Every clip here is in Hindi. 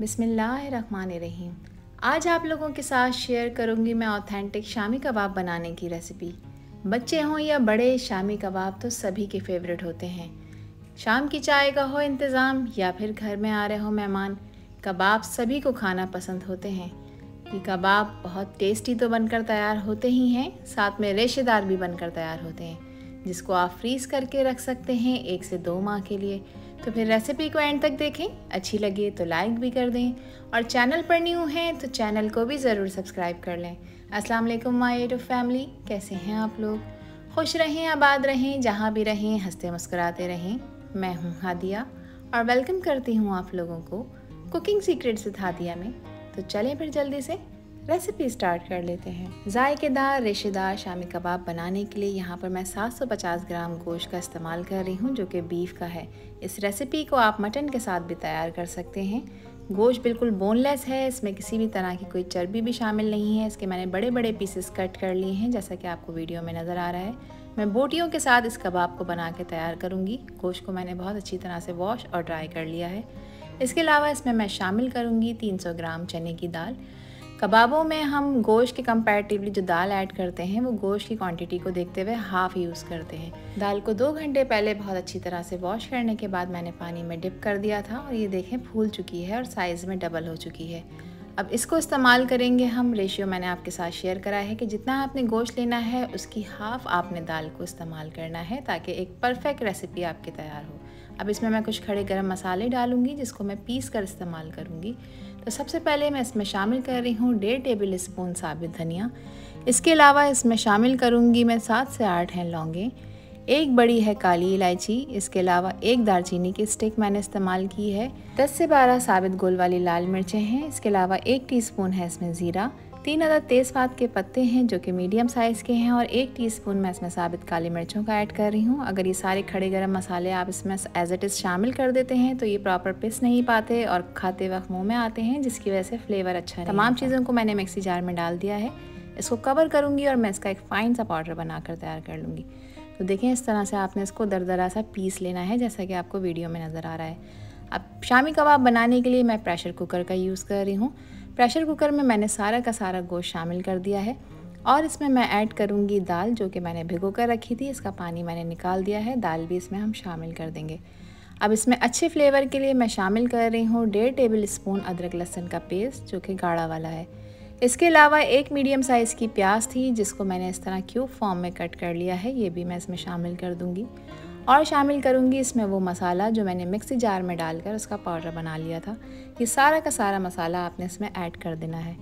बिस्मिल्लाहिर्रहमानिर्रहीम। आज आप लोगों के साथ शेयर करूंगी मैं ऑथेंटिक शामी कबाब बनाने की रेसिपी। बच्चे हों या बड़े, शामी कबाब तो सभी के फेवरेट होते हैं। शाम की चाय का हो इंतज़ाम या फिर घर में आ रहे हो मेहमान, कबाब सभी को खाना पसंद होते हैं। ये कबाब बहुत टेस्टी तो बनकर तैयार होते ही हैं, साथ में रेशेदार भी बनकर तैयार होते हैं, जिसको आप फ्रीज़ करके रख सकते हैं 1 से 2 माह के लिए। तो फिर रेसिपी को एंड तक देखें, अच्छी लगे तो लाइक भी कर दें और चैनल पर न्यू हैं तो चैनल को भी ज़रूर सब्सक्राइब कर लें। अस्सलाम वालेकुम माय यूट्यूब फैमिली, कैसे हैं आप लोग? खुश रहें, आबाद रहें, जहाँ भी रहें हंसते मुस्कुराते रहें। मैं हूँ हादिया और वेलकम करती हूँ आप लोगों को कुकिंग सीक्रेट्स विद हादिया में। तो चलें फिर जल्दी से रेसिपी स्टार्ट कर लेते हैं। जायकेदार रेशेदार शामी कबाब बनाने के लिए यहाँ पर मैं 750 ग्राम गोश्त का इस्तेमाल कर रही हूँ, जो कि बीफ का है। इस रेसिपी को आप मटन के साथ भी तैयार कर सकते हैं। गोश्त बिल्कुल बोनलेस है, इसमें किसी भी तरह की कोई चर्बी भी शामिल नहीं है। इसके मैंने बड़े बड़े पीसेस कट कर लिए हैं, जैसा कि आपको वीडियो में नज़र आ रहा है। मैं बोटियों के साथ इस कबाब को बना के तैयार करूँगी। गोश्त को मैंने बहुत अच्छी तरह से वॉश और ड्राई कर लिया है। इसके अलावा इसमें मैं शामिल करूँगी 300 ग्राम चने की दाल। कबाबों में हम गोश्त के कंपैरेटिवली जो दाल ऐड करते हैं वो गोश्त की क्वांटिटी को देखते हुए हाफ़ यूज़ करते हैं। दाल को 2 घंटे पहले बहुत अच्छी तरह से वॉश करने के बाद मैंने पानी में डिप कर दिया था और ये देखें फूल चुकी है और साइज़ में डबल हो चुकी है। अब इसको इस्तेमाल करेंगे हम। रेशियो मैंने आपके साथ शेयर करा है कि जितना आपने गोश्त लेना है उसकी हाफ़ आपने दाल को इस्तेमाल करना है, ताकि एक परफेक्ट रेसिपी आपकी तैयार हो। अब इसमें मैं कुछ खड़े गरम मसाले डालूंगी, जिसको मैं पीस कर इस्तेमाल करूंगी। तो सबसे पहले मैं इसमें शामिल कर रही हूँ 1.5 टेबल स्पून साबित धनिया। इसके अलावा इसमें शामिल करूँगी मैं 7 से 8 हैं लौंगे, 1 बड़ी है काली इलायची। इसके अलावा 1 दालचीनी की स्टिक मैंने इस्तेमाल की है। 10 से 12 साबित गोल वाली लाल मिर्चें हैं। इसके अलावा 1 टीस्पून है इसमें ज़ीरा, 3 अदद तेज़पात के पत्ते हैं जो कि मीडियम साइज़ के हैं, और 1 टीस्पून मैं इसमें साबित काली मिर्चों का ऐड कर रही हूँ। अगर ये सारे खड़े गरम मसाले आप इसमें एज इट इज़ शामिल कर देते हैं तो ये प्रॉपर पिस नहीं पाते और खाते वक्त मुँह में आते हैं, जिसकी वजह से फ्लेवर अच्छा नहीं। तमाम चीज़ों को मैंने मिक्सी जार में डाल दिया है। इसको कवर करूँगी और मैं इसका एक फ़ाइन सा पाउडर बनाकर तैयार कर लूँगी। तो देखें इस तरह से आपने इसको दरदरा सा पीस लेना है, जैसा कि आपको वीडियो में नज़र आ रहा है। अब शामी कबाब बनाने के लिए मैं प्रेशर कुकर का यूज़ कर रही हूँ। प्रेशर कुकर में मैंने सारा का सारा गोश्त शामिल कर दिया है और इसमें मैं ऐड करूँगी दाल, जो कि मैंने भिगो कर रखी थी। इसका पानी मैंने निकाल दिया है। दाल भी इसमें हम शामिल कर देंगे। अब इसमें अच्छे फ्लेवर के लिए मैं शामिल कर रही हूँ 1.5 टेबल स्पून अदरक लहसुन का पेस्ट, जो कि गाढ़ा वाला है। इसके अलावा 1 मीडियम साइज़ की प्याज थी, जिसको मैंने इस तरह क्यूब फॉर्म में कट कर लिया है। ये भी मैं इसमें शामिल कर दूँगी और शामिल करूँगी इसमें वो मसाला जो मैंने मिक्सी जार में डालकर उसका पाउडर बना लिया था। ये सारा का सारा मसाला आपने इसमें ऐड कर देना है।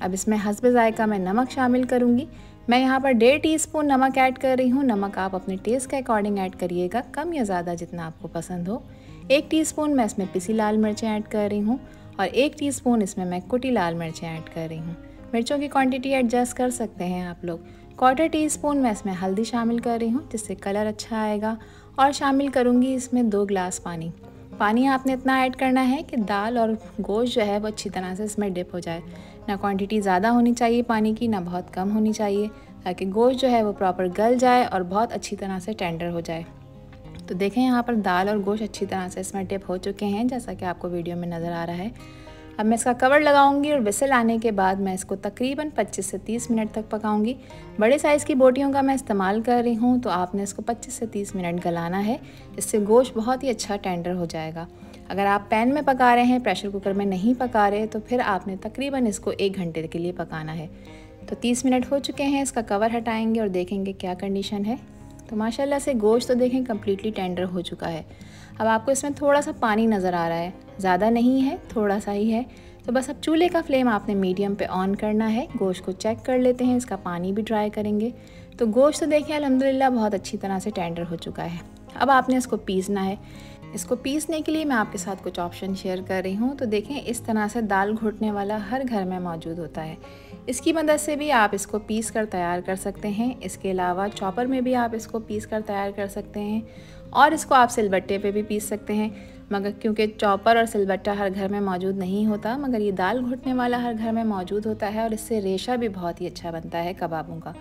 अब इसमें हस्बे ज़ायका मैं नमक शामिल करूँगी। मैं यहाँ पर 1.5 टीस्पून नमक ऐड कर रही हूँ। नमक आप अपने टेस्ट के अकॉर्डिंग ऐड करिएगा, कम या ज़्यादा जितना आपको पसंद हो। 1 टीस्पून मैं इसमें पिसी लाल मिर्चें ऐड कर रही हूँ और 1 टीस्पून इसमें मैं कुटी लाल मिर्चें ऐड कर रही हूँ। मिर्चों की क्वांटिटी एडजस्ट कर सकते हैं आप लोग। 1/4 टीस्पून मैं इसमें हल्दी शामिल कर रही हूँ, जिससे कलर अच्छा आएगा, और शामिल करूँगी इसमें 2 गिलास पानी। पानी आपने इतना ऐड करना है कि दाल और गोश्त जो है वो अच्छी तरह से इसमें डिप हो जाए। ना क्वांटिटी ज़्यादा होनी चाहिए पानी की, ना बहुत कम होनी चाहिए, ताकि गोश्त जो है वो प्रॉपर गल जाए और बहुत अच्छी तरह से टेंडर हो जाए। तो देखें यहाँ पर दाल और गोश्त अच्छी तरह से इसमें डिप हो चुके हैं, जैसा कि आपको वीडियो में नज़र आ रहा है। अब मैं इसका कवर लगाऊंगी और विसल आने के बाद मैं इसको तकरीबन 25 से 30 मिनट तक पकाऊंगी। बड़े साइज़ की बोटियों का मैं इस्तेमाल कर रही हूँ, तो आपने इसको 25 से 30 मिनट गलाना है। इससे गोश्त बहुत ही अच्छा टेंडर हो जाएगा। अगर आप पैन में पका रहे हैं, प्रेशर कुकर में नहीं पका रहे, तो फिर आपने तकरीबन इसको 1 घंटे के लिए पकाना है। तो 30 मिनट हो चुके हैं। इसका कवर हटाएँगे और देखेंगे क्या कंडीशन है। तो माशाल्लाह से गोश्त तो देखें कम्प्लीटली टेंडर हो चुका है। अब आपको इसमें थोड़ा सा पानी नज़र आ रहा है, ज़्यादा नहीं है, थोड़ा सा ही है। तो बस अब चूल्हे का फ्लेम आपने मीडियम पे ऑन करना है। गोश्त को चेक कर लेते हैं, इसका पानी भी ड्राई करेंगे। तो गोश्त तो देखिए अल्हम्दुलिल्लाह बहुत अच्छी तरह से टेंडर हो चुका है। अब आपने इसको पीसना है। इसको पीसने के लिए मैं आपके साथ कुछ ऑप्शन शेयर कर रही हूँ। तो देखें इस तरह से दाल घुटने वाला हर घर में मौजूद होता है। इसकी मदद से भी आप इसको पीस कर तैयार कर सकते हैं। इसके अलावा चॉपर में भी आप इसको पीस कर तैयार कर सकते हैं और इसको आप सिलबट्टे पे भी पीस सकते हैं। मगर क्योंकि चॉपर और सिलबट्टा हर घर में मौजूद नहीं होता, मगर ये दाल घुटने वाला हर घर में मौजूद होता है और इससे रेशा भी बहुत ही अच्छा बनता है कबाबों का।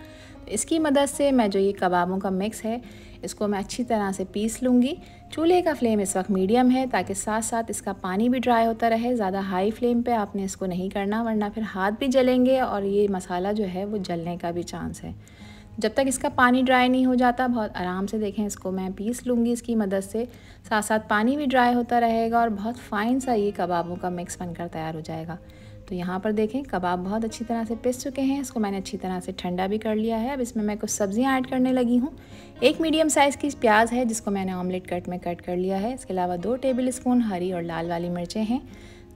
इसकी मदद से मैं जो ये कबाबों का मिक्स है इसको मैं अच्छी तरह से पीस लूँगी। चूल्हे का फ्लेम इस वक्त मीडियम है ताकि साथ साथ इसका पानी भी ड्राई होता रहे। ज़्यादा हाई फ्लेम पे आपने इसको नहीं करना, वरना फिर हाथ भी जलेंगे और ये मसाला जो है वो जलने का भी चांस है। जब तक इसका पानी ड्राई नहीं हो जाता बहुत आराम से देखें इसको मैं पीस लूँगी इसकी मदद से। साथ साथ पानी भी ड्राई होता रहेगा और बहुत फ़ाइन सा ये कबाबों का मिक्स बनकर तैयार हो जाएगा। तो यहाँ पर देखें कबाब बहुत अच्छी तरह से पिस चुके हैं। इसको मैंने अच्छी तरह से ठंडा भी कर लिया है। अब इसमें मैं कुछ सब्जियाँ ऐड करने लगी हूँ। एक मीडियम साइज़ की प्याज है जिसको मैंने ऑमलेट कट में कट कर लिया है। इसके अलावा 2 टेबल स्पून हरी और लाल वाली मिर्चें हैं।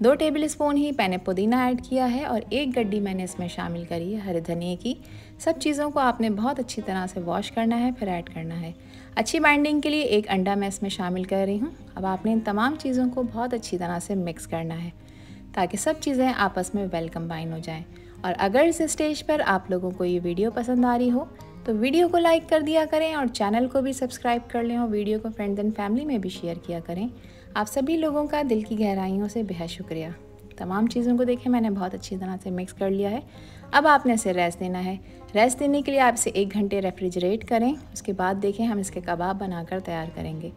2 टेबल स्पून ही मैंने पुदीना ऐड किया है और 1 गड्डी मैंने इसमें शामिल करी है हरे धनिए की। सब चीज़ों को आपने बहुत अच्छी तरह से वॉश करना है फिर ऐड करना है। अच्छी बाइंडिंग के लिए 1 अंडा मैं इसमें शामिल कर रही हूँ। अब आपने इन तमाम चीज़ों को बहुत अच्छी तरह से मिक्स करना है ताकि सब चीज़ें आपस में वेल कंबाइन हो जाएं। और अगर इस स्टेज पर आप लोगों को ये वीडियो पसंद आ रही हो तो वीडियो को लाइक कर दिया करें और चैनल को भी सब्सक्राइब कर लें और वीडियो को फ्रेंड्स एंड फैमिली में भी शेयर किया करें। आप सभी लोगों का दिल की गहराइयों से बेहद शुक्रिया। तमाम चीज़ों को देखें मैंने बहुत अच्छी तरह से मिक्स कर लिया है। अब आपने इसे रेस्ट देना है। रेस्ट देने के लिए आप इसे 1 घंटे रेफ्रिजरेट करें। उसके बाद देखें हम इसके कबाब बनाकर तैयार करेंगे।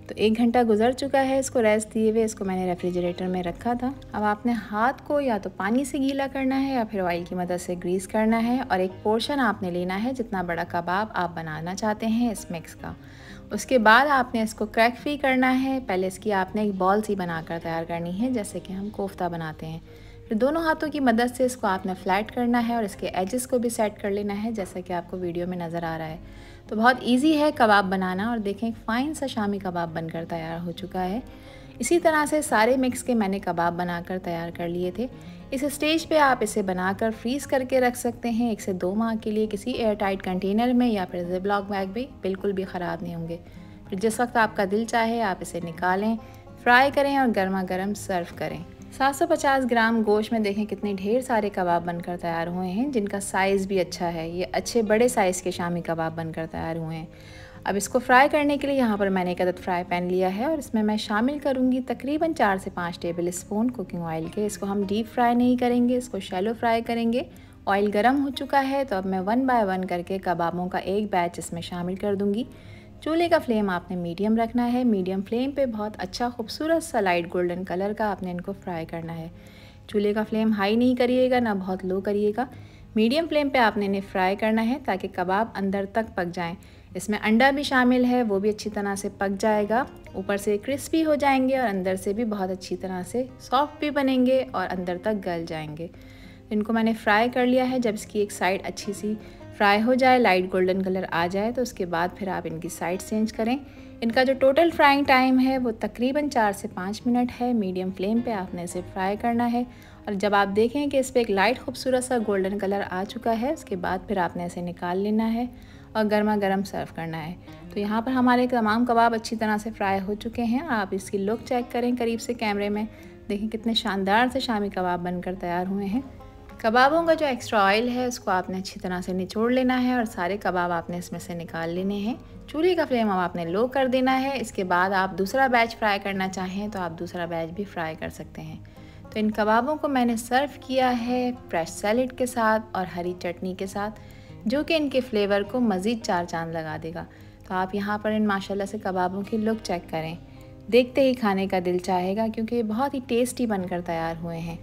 तो 1 घंटा गुजर चुका है इसको रेस्ट दिए हुए। इसको मैंने रेफ्रिजरेटर में रखा था। अब आपने हाथ को या तो पानी से गीला करना है या फिर ऑयल की मदद से ग्रीस करना है और एक पोर्शन आपने लेना है जितना बड़ा कबाब आप बनाना चाहते हैं इस मिक्स का। उसके बाद आपने इसको क्रैक फ्री करना है। पहले इसकी आपने एक बॉल सी बनाकर तैयार करनी है जैसे कि हम कोफ्ता बनाते हैं। फिर दोनों हाथों की मदद से इसको आपने फ्लैट करना है और इसके एजेस को भी सेट कर लेना है जैसा कि आपको वीडियो में नज़र आ रहा है। तो बहुत इजी है कबाब बनाना और देखें फ़ाइन सा शामी कबाब बनकर तैयार हो चुका है। इसी तरह से सारे मिक्स के मैंने कबाब बनाकर तैयार कर लिए थे। इस स्टेज पे आप इसे बनाकर फ्रीज़ करके रख सकते हैं 1 से 2 माह के लिए किसी एयर टाइट कंटेनर में या फिर ज़िपलॉक बैग भी बिल्कुल भी ख़राब नहीं होंगे। फिर जिस वक्त आपका दिल चाहे आप इसे निकालें, फ्राई करें और गर्मा गर्म सर्व करें। 750 ग्राम गोश्त में देखें कितने ढेर सारे कबाब बनकर तैयार हुए हैं जिनका साइज़ भी अच्छा है। ये अच्छे बड़े साइज़ के शामी कबाब बनकर तैयार हुए हैं। अब इसको फ्राई करने के लिए यहाँ पर मैंने एक अदद फ्राई पैन लिया है और इसमें मैं शामिल करूँगी तकरीबन 4 से 5 टेबल स्पून कुकिंग ऑयल के। इसको हम डीप फ्राई नहीं करेंगे, इसको शैलो फ्राई करेंगे। ऑयल गर्म हो चुका है तो अब मैं 1 बाय 1 करके कबाबों का एक बैच इसमें शामिल कर दूँगी। चूल्हे का फ्लेम आपने मीडियम रखना है। मीडियम फ्लेम पे बहुत अच्छा खूबसूरत सा लाइट गोल्डन कलर का आपने इनको फ्राई करना है। चूल्हे का फ्लेम हाई नहीं करिएगा ना बहुत लो करिएगा। मीडियम फ्लेम पे आपने इन्हें फ्राई करना है ताकि कबाब अंदर तक पक जाएं। इसमें अंडा भी शामिल है, वो भी अच्छी तरह से पक जाएगा। ऊपर से क्रिस्पी हो जाएंगे और अंदर से भी बहुत अच्छी तरह से सॉफ्ट भी बनेंगे और अंदर तक गल जाएंगे। इनको मैंने फ्राई कर लिया है। जब इसकी एक साइड अच्छी सी फ्राई हो जाए, लाइट गोल्डन कलर आ जाए, तो उसके बाद फिर आप इनकी साइड चेंज करें। इनका जो टोटल फ्राइंग टाइम है वो तकरीबन 4 से 5 मिनट है। मीडियम फ्लेम पे आपने इसे फ्राई करना है और जब आप देखें कि इस पर एक लाइट खूबसूरत सा गोल्डन कलर आ चुका है उसके बाद फिर आपने इसे निकाल लेना है और गर्मा गर्म सर्व करना है। तो यहाँ पर हमारे तमाम कबाब अच्छी तरह से फ्राई हो चुके हैं। आप इसकी लुक चेक करें करीब से कैमरे में, देखें कितने शानदार से शामी कबाब बनकर तैयार हुए हैं। कबाबों का जो एक्स्ट्रा ऑयल है उसको आपने अच्छी तरह से निचोड़ लेना है और सारे कबाब आपने इसमें से निकाल लेने हैं। चूल्हे का फ्लेम अब आपने लो कर देना है। इसके बाद आप दूसरा बैच फ्राई करना चाहें तो आप दूसरा बैच भी फ्राई कर सकते हैं। तो इन कबाबों को मैंने सर्व किया है फ्रेश सैलेड के साथ और हरी चटनी के साथ, जो कि इनके फ्लेवर को मज़ीद 4 चांद लगा देगा। तो आप यहाँ पर इन माशाल्लाह से कबाबों की लुक चेक करें, देखते ही खाने का दिल चाहेगा क्योंकि ये बहुत ही टेस्टी बनकर तैयार हुए हैं।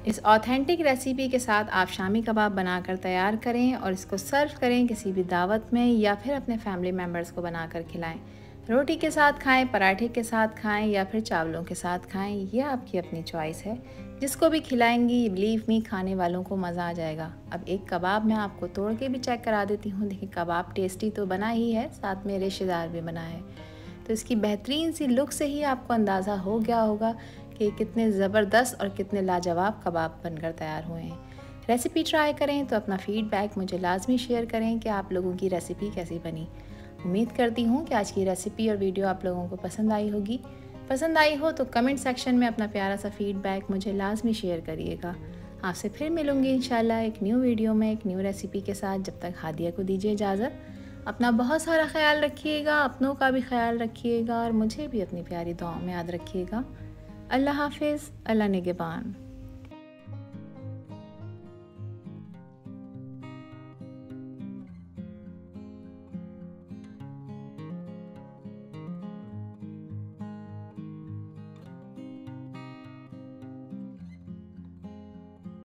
इस ऑथेंटिक रेसिपी के साथ आप शामी कबाब बनाकर तैयार करें और इसको सर्व करें किसी भी दावत में या फिर अपने फैमिली मेम्बर्स को बनाकर खिलाएं। रोटी के साथ खाएं, पराठे के साथ खाएं या फिर चावलों के साथ खाएं, ये आपकी अपनी चॉइस है। जिसको भी खिलाएंगी बिलीव मी खाने वालों को मज़ा आ जाएगा। अब एक कबाब मैं आपको तोड़ के भी चेक करा देती हूँ। देखिए कबाब टेस्टी तो बना ही है, साथ में रेशेदार भी बना है। तो इसकी बेहतरीन सी लुक से ही आपको अंदाज़ा हो गया होगा कि कितने ज़बरदस्त और कितने लाजवाब कबाब बनकर तैयार हुए हैं। रेसिपी ट्राई करें तो अपना फीडबैक मुझे लाजमी शेयर करें कि आप लोगों की रेसिपी कैसी बनी। उम्मीद करती हूँ कि आज की रेसिपी और वीडियो आप लोगों को पसंद आई होगी। पसंद आई हो तो कमेंट सेक्शन में अपना प्यारा सा फीडबैक मुझे लाजमी शेयर करिएगा। आपसे फिर मिलूँगी इंशाल्लाह एक न्यू वीडियो में एक न्यू रेसिपी के साथ। जब तक हादिया को दीजिए इजाज़त। अपना बहुत सारा ख्याल रखिएगा, अपनों का भी ख्याल रखिएगा और मुझे भी अपनी प्यारी दुआओं में याद रखिएगा। अल्लाह हाफिज़, अल्लाह निगहबान।